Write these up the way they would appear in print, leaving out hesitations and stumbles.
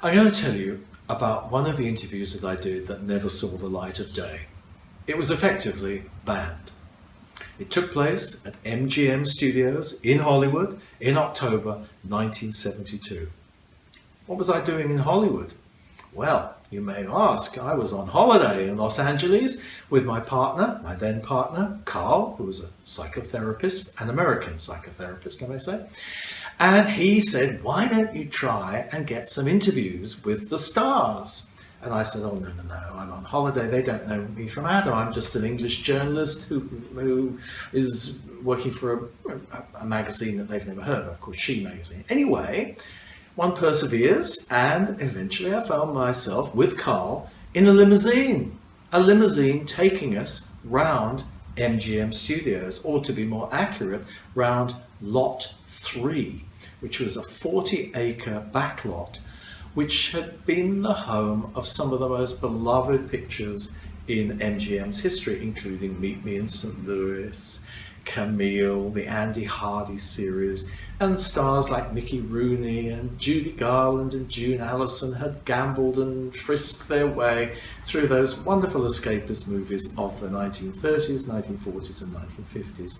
I'm going to tell you about one of the interviews that I did that never saw the light of day. It was effectively banned. It took place at MGM Studios in Hollywood in October 1972. What was I doing in Hollywood? Well, you may ask, I was on holiday in Los Angeles with my partner, my then partner, Carl, who was a psychotherapist, an American psychotherapist, I may say. And he said, why don't you try and get some interviews with the stars? And I said, oh, no, I'm on holiday. They don't know me from Adam. I'm just an English journalist who is working for a magazine that they've never heard of called She Magazine. Anyway, one perseveres, and eventually I found myself with Carl in a limousine taking us round MGM Studios, or to be more accurate, round Lot 3, which was a 40-acre backlot, which had been the home of some of the most beloved pictures in MGM's history, including Meet Me in St. Louis, Camille, the Andy Hardy series, and stars like Mickey Rooney and Judy Garland and June Allison had gambled and frisked their way through those wonderful escapist movies of the 1930s, 1940s and 1950s.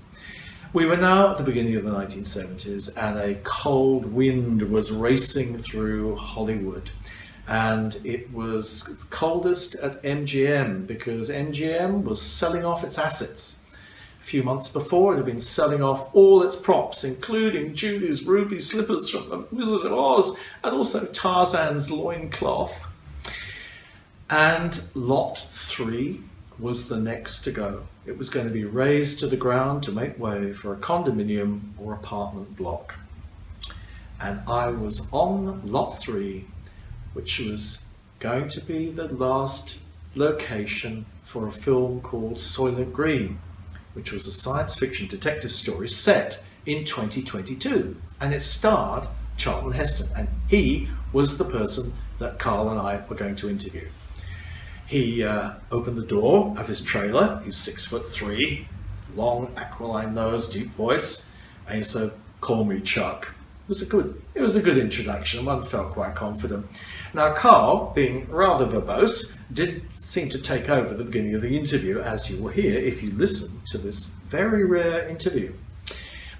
We were now at the beginning of the 1970s, and a cold wind was racing through Hollywood. And it was coldest at MGM because MGM was selling off its assets. A few months before, it had been selling off all its props, including Judy's ruby slippers from The Wizard of Oz, and also Tarzan's loincloth. And Lot 3 was the next to go. It was going to be razed to the ground to make way for a condominium or apartment block. And I was on Lot 3, which was going to be the last location for a film called Soylent Green, which was a science fiction detective story set in 2022. And it starred Charlton Heston, and he was the person that Carl and I were going to interview. He opened the door of his trailer. He's 6'3", long aquiline nose, deep voice, and he said, "Call me Chuck." It was a good introduction. One felt quite confident. Now Carl, being rather verbose, did seem to take over the beginning of the interview, as you will hear if you listen to this very rare interview.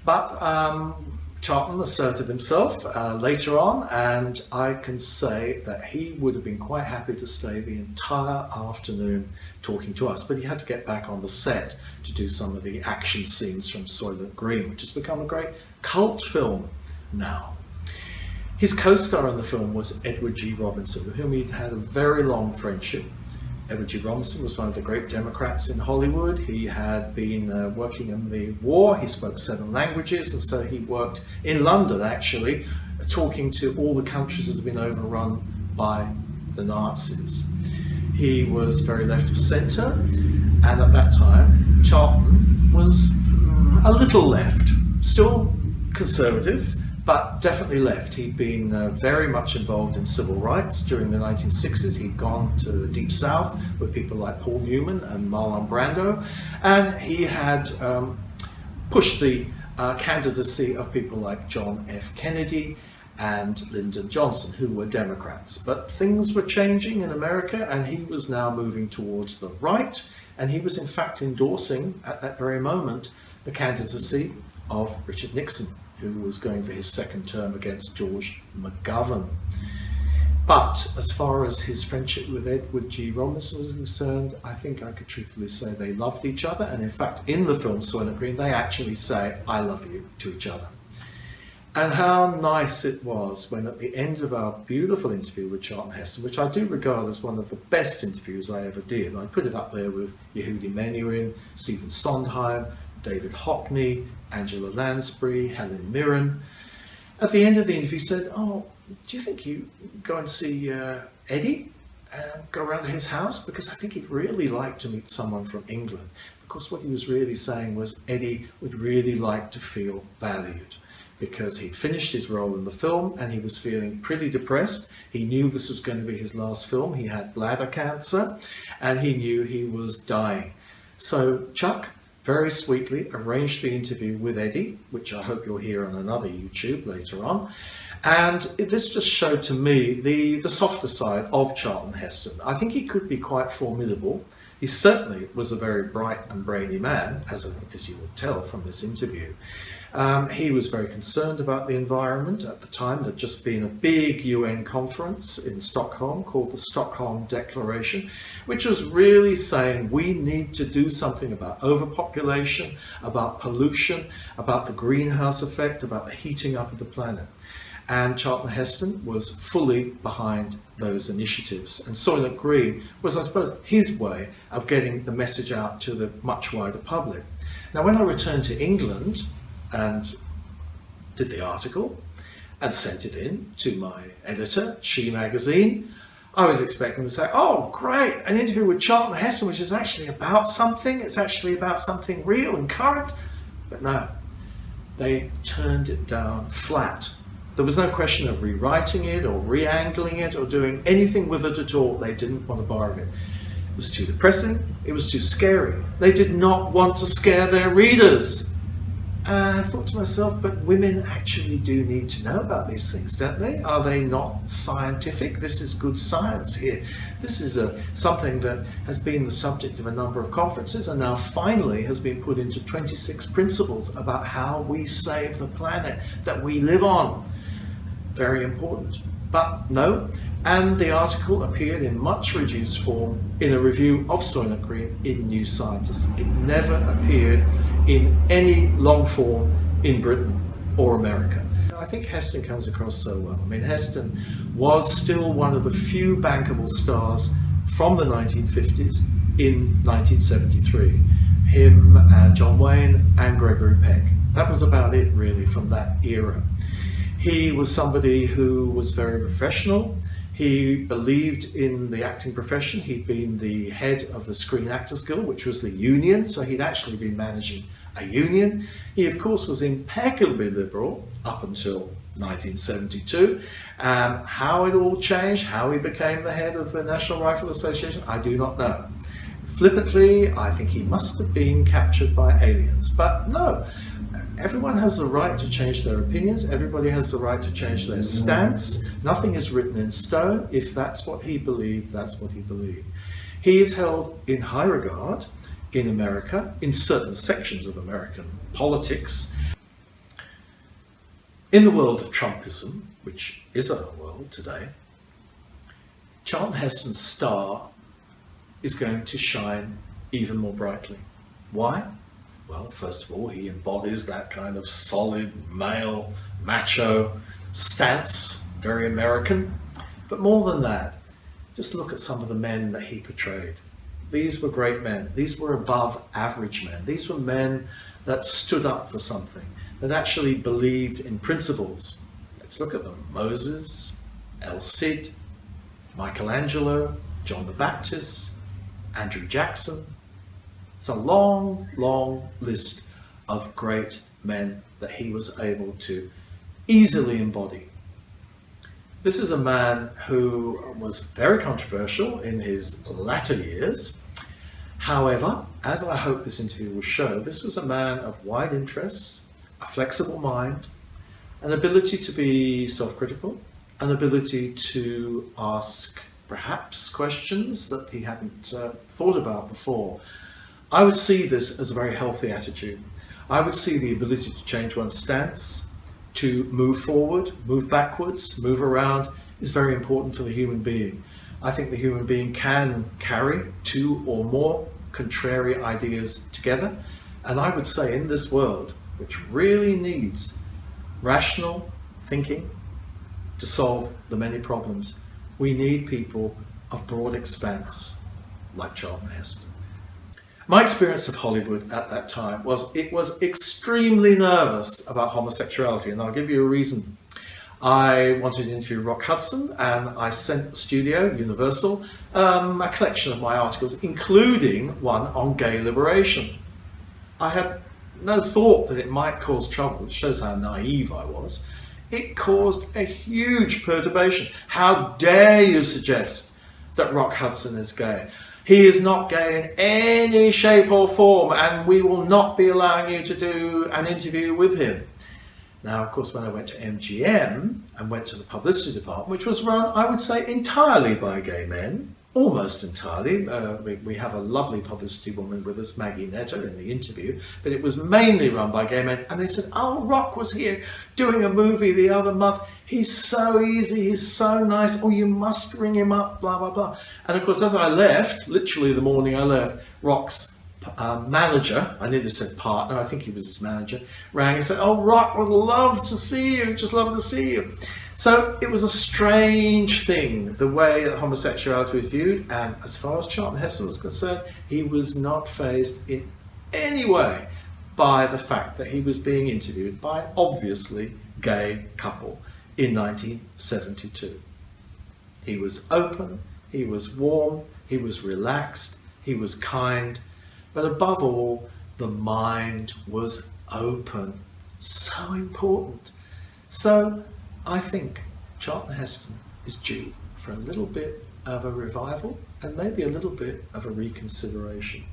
But Charlton asserted himself later on, and I can say that he would have been quite happy to stay the entire afternoon talking to us, but he had to get back on the set to do some of the action scenes from Soylent Green, which has become a great cult film now. His co-star in the film was Edward G. Robinson, with whom he'd had a very long friendship. Edward G. Robinson was one of the great Democrats in Hollywood. He had been working in the war. He spoke 7 languages, and so he worked in London, actually, talking to all the countries that had been overrun by the Nazis. He was very left of centre, and at that time, Charlton was a little left, still conservative, but definitely left. He'd been very much involved in civil rights during the 1960s. He'd gone to the Deep South with people like Paul Newman and Marlon Brando, and he had pushed the candidacy of people like John F. Kennedy and Lyndon Johnson, who were Democrats. But things were changing in America, and he was now moving towards the right, and he was in fact endorsing, at that very moment, the candidacy of Richard Nixon, who was going for his second term against George McGovern. But as far as his friendship with Edward G. Robinson was concerned, I think I could truthfully say they loved each other. And in fact, in the film Soylent Green, they actually say, "I love you" to each other. And how nice it was when at the end of our beautiful interview with Charlton Heston, which I do regard as one of the best interviews I ever did, I put it up there with Yehudi Menuhin, Stephen Sondheim, David Hockney, Angela Lansbury, Helen Mirren. At the end of the interview, he said, "Oh, do you think you go and see Eddie and go around to his house? Because I think he'd really like to meet someone from England." Of course, what he was really saying was Eddie would really like to feel valued, because he'd finished his role in the film and he was feeling pretty depressed. He knew this was going to be his last film. He had bladder cancer and he knew he was dying. So Chuck very sweetly arranged the interview with Eddie, which I hope you'll hear on another YouTube later on. And this just showed to me the softer side of Charlton Heston. I think he could be quite formidable. He certainly was a very bright and brainy man, as you would tell from this interview. He was very concerned about the environment. At the time, there'd just been a big UN conference in Stockholm called the Stockholm Declaration, which was really saying we need to do something about overpopulation, about pollution, about the greenhouse effect, about the heating up of the planet. And Charlton Heston was fully behind those initiatives. And Soylent Green was, I suppose, his way of getting the message out to the much wider public. Now, when I returned to England and did the article and sent it in to my editor, She Magazine, I was expecting to say, oh, great, an interview with Charlton Heston, which is actually about something. It's actually about something real and current. But no, they turned it down flat. There was no question of rewriting it or re-angling it or doing anything with it at all. They didn't want to borrow it. It was too depressing. It was too scary. They did not want to scare their readers. And I thought to myself, but women actually do need to know about these things, don't they? Are they not scientific? This is good science here. This is something that has been the subject of a number of conferences and now finally has been put into 26 principles about how we save the planet that we live on. Very important. But no, and the article appeared in much reduced form in a review of Soylent Green in New Scientist. It never appeared in any long form in Britain or America. I think Heston comes across so well. I mean, Heston was still one of the few bankable stars from the 1950s in 1973. Him and John Wayne and Gregory Peck. That was about it really from that era. He was somebody who was very professional. He believed in the acting profession. He'd been the head of the Screen Actors Guild, which was the union, so he'd actually been managing a union. He, of course, was impeccably liberal up until 1972. How it all changed, how he became the head of the National Rifle Association, I do not know. Flippantly, I think he must have been captured by aliens. But no, everyone has the right to change their opinions. Everybody has the right to change their stance. Nothing is written in stone. If that's what he believed, that's what he believed. He is held in high regard in America, in certain sections of American politics. In the world of Trumpism, which is our world today, Charlton Heston's star is going to shine even more brightly. Why? Well, first of all, he embodies that kind of solid, male, macho stance, very American. But more than that, just look at some of the men that he portrayed. These were great men. These were above average men. These were men that stood up for something, that actually believed in principles. Let's look at them. Moses, El Cid, Michelangelo, John the Baptist, Andrew Jackson. It's a long, long list of great men that he was able to easily embody. This is a man who was very controversial in his latter years. However, as I hope this interview will show, this was a man of wide interests, a flexible mind, an ability to be self-critical, an ability to ask perhaps questions that he hadn't thought about before. I would see this as a very healthy attitude. I would see the ability to change one's stance, to move forward, move backwards, move around is very important for the human being. I think the human being can carry two or more contrary ideas together. And I would say in this world, which really needs rational thinking to solve the many problems, we need people of broad expanse like Charlton Heston. My experience of Hollywood at that time was it was extremely nervous about homosexuality, and I'll give you a reason. I wanted to interview Rock Hudson, and I sent the studio, Universal, a collection of my articles, including one on gay liberation. I had no thought that it might cause trouble. It shows how naive I was. It caused a huge perturbation. How dare you suggest that Rock Hudson is gay? He is not gay in any shape or form, and we will not be allowing you to do an interview with him. Now, of course, when I went to MGM and went to the publicity department, which was run, I would say, entirely by gay men, almost entirely. We have a lovely publicity woman with us, Maggie Netter, in the interview, but it was mainly run by gay men. And they said, oh, Rock was here doing a movie the other month. He's so easy, he's so nice. Oh, you must ring him up, blah, blah, blah. And of course, as I left, literally the morning I left, Rock's manager, I nearly said partner, I think he was his manager, rang and said, oh, Rock would love to see you, just love to see you. So it was a strange thing, the way that homosexuality was viewed, and as far as Charlton Heston was concerned, he was not fazed in any way by the fact that he was being interviewed by an obviously gay couple in 1972. He was open, he was warm, he was relaxed, he was kind, but above all, the mind was open. So important. So I think Charlton Heston is due for a little bit of a revival and maybe a little bit of a reconsideration.